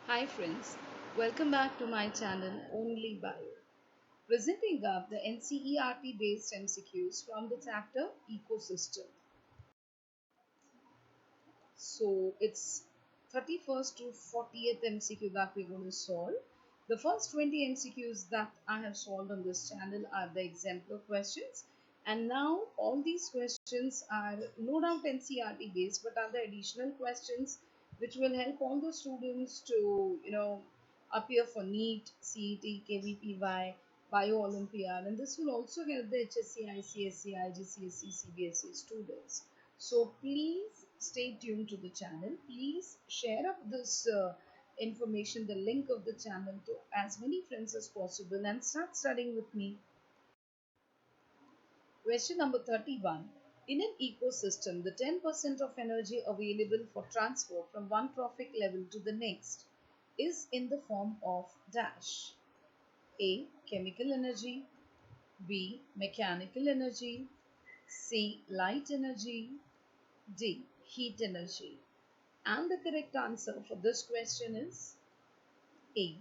Hi friends, welcome back to my channel Only Bio. Presenting up the NCERT based MCQs from the chapter Ecosystem. So it's 31st to 40th MCQ that we're going to solve. The first 20 MCQs that I have solved on this channel are the exemplar questions. And now all these questions are no doubt NCERT based, but are the additional questions which will help all the students to, appear for NEET, CET, KVPY, Bio Olympiad, and this will also help the HSC, ICSC, IGCSE, CBSE students. So please stay tuned to the channel. Please share up this information, the link of the channel, to as many friends as possible and start studying with me. Question number 31. In an ecosystem, the 10% of energy available for transfer from one trophic level to the next is in the form of dash. A. Chemical energy. B. Mechanical energy. C. Light energy. D. Heat energy. And the correct answer for this question is A.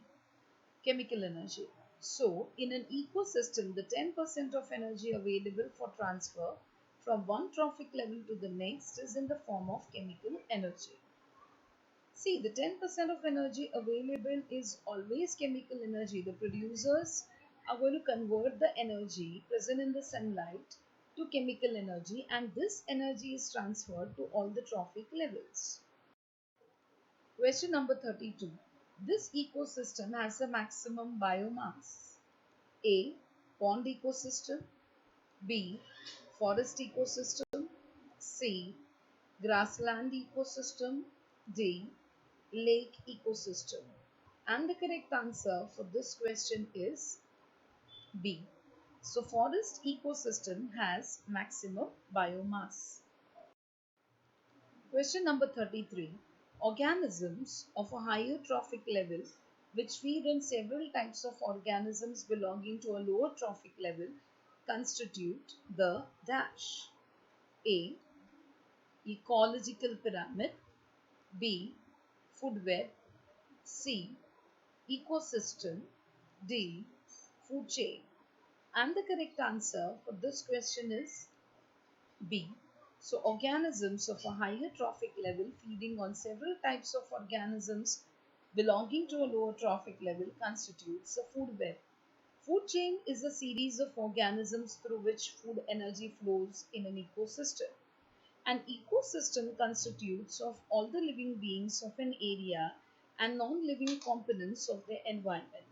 Chemical energy. So, in an ecosystem, the 10% of energy available for transfer from one trophic level to the next is in the form of chemical energy. See, the 10% of energy available is always chemical energy. The producers are going to convert the energy present in the sunlight to chemical energy, and this energy is transferred to all the trophic levels. Question number 32. This ecosystem has a maximum biomass. A. Pond ecosystem. B. Forest ecosystem. C. Grassland ecosystem. D. Lake ecosystem. And the correct answer for this question is B. So forest ecosystem has maximum biomass. Question number 33. Organisms of a higher trophic level which feed on several types of organisms belonging to a lower trophic level constitute the dash. A. Ecological pyramid. B. Food web. C. Ecosystem. D. Food chain. And the correct answer for this question is B. So, organisms of a higher trophic level feeding on several types of organisms belonging to a lower trophic level constitutes a food web. Food chain is a series of organisms through which food energy flows in an ecosystem. An ecosystem constitutes of all the living beings of an area and non-living components of their environment.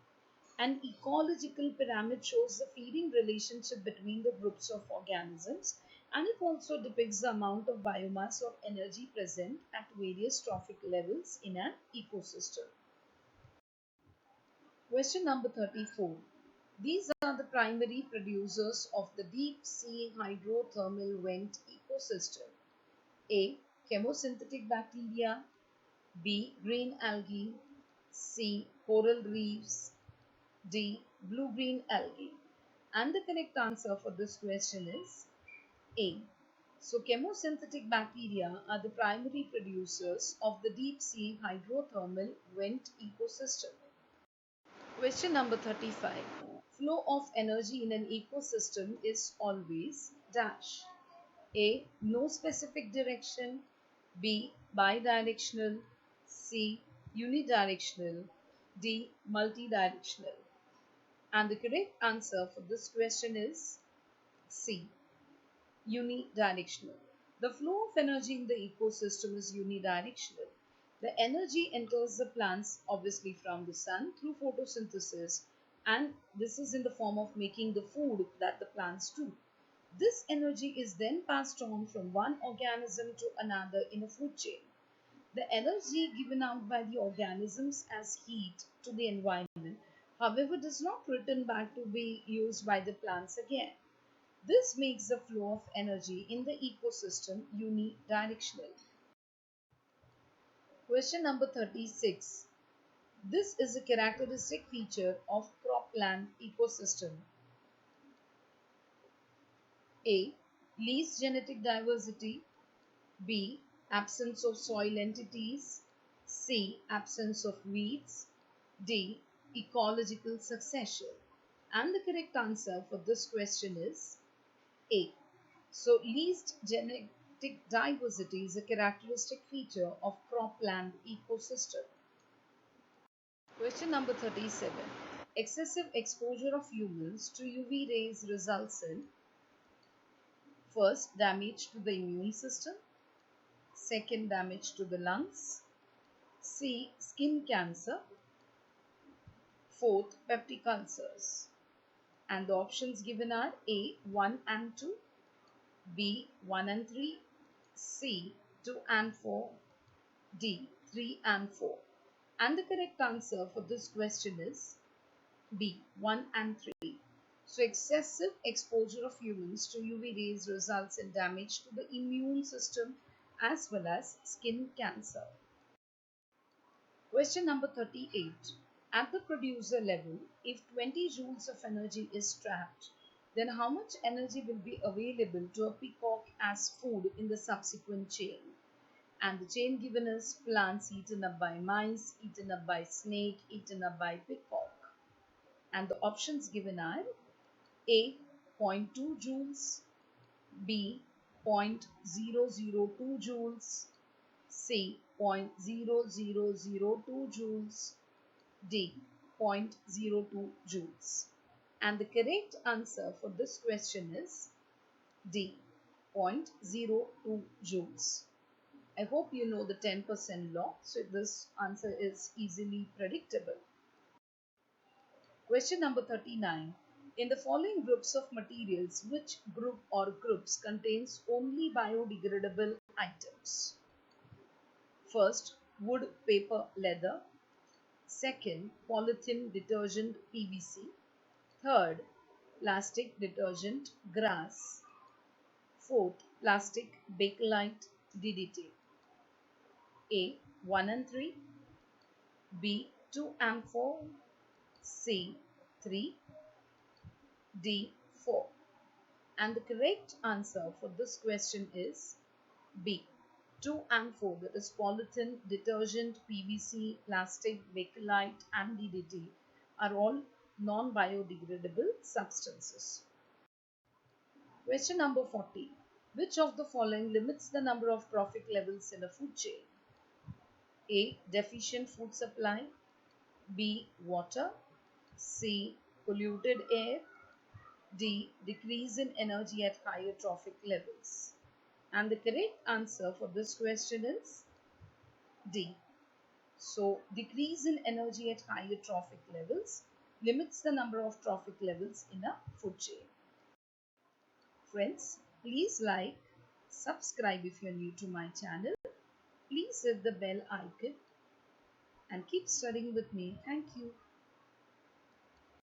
An ecological pyramid shows the feeding relationship between the groups of organisms, and it also depicts the amount of biomass or energy present at various trophic levels in an ecosystem. Question number 34. These are the primary producers of the deep sea hydrothermal vent ecosystem. A. Chemosynthetic bacteria. B. Green algae. C. Coral reefs. D. Blue-green algae. And the correct answer for this question is A. So, chemosynthetic bacteria are the primary producers of the deep sea hydrothermal vent ecosystem. Question number 35. Flow of energy in an ecosystem is always dash. A. No specific direction. B. Bidirectional. C. Unidirectional. D. Multidirectional. And the correct answer for this question is C. Unidirectional. The flow of energy in the ecosystem is unidirectional. The energy enters the plants obviously from the sun through photosynthesis, and this is in the form of making the food that the plants do. This energy is then passed on from one organism to another in a food chain. The energy given out by the organisms as heat to the environment, however, does not return back to be used by the plants again. This makes the flow of energy in the ecosystem unidirectional. Question number 36. This is a characteristic feature of cropland ecosystem. A. Least genetic diversity. B. Absence of soil entities. C. Absence of weeds. D. Ecological succession. And the correct answer for this question is A. So, least genetic diversity is a characteristic feature of cropland ecosystem. Question number 37. Excessive exposure of humans to UV rays results in first, damage to the immune system, second, damage to the lungs, C. Skin cancer, fourth, peptic ulcers. And the options given are A. 1 and 2, B. 1 and 3, C. 2 and 4, D. 3 and 4. And the correct answer for this question is B. 1 and 3. So, excessive exposure of humans to UV rays results in damage to the immune system as well as skin cancer. Question number 38. At the producer level, if 20 joules of energy is trapped, then how much energy will be available to a peacock as food in the subsequent chain? And the chain given is plants eaten up by mice, eaten up by snake, eaten up by peacock. And the options given are A. 0.2 joules, B. 0.002 joules, C. 0.0002 joules, D. 0.02 joules. And the correct answer for this question is D. 0.02 joules. I hope you know the 10% law, so this answer is easily predictable. Question number 39. In the following groups of materials, which group or groups contains only biodegradable items? First, wood, paper, leather. Second, polythene, detergent, PVC. Third, plastic, detergent, grass. Fourth, plastic, bakelite, DDT. A. 1 and 3, B. 2 and 4, C. 3, D. 4. And the correct answer for this question is B. 2 and 4, that is polythene, detergent, PVC, plastic, bakelite and DDT are all non-biodegradable substances. Question number 40. Which of the following limits the number of trophic levels in a food chain? A. Deficient food supply, B. Water, C. Polluted air, D. Decrease in energy at higher trophic levels. And the correct answer for this question is D. So, decrease in energy at higher trophic levels limits the number of trophic levels in a food chain. Friends, please like, subscribe if you are new to my channel. Please hit the bell icon and keep studying with me. Thank you.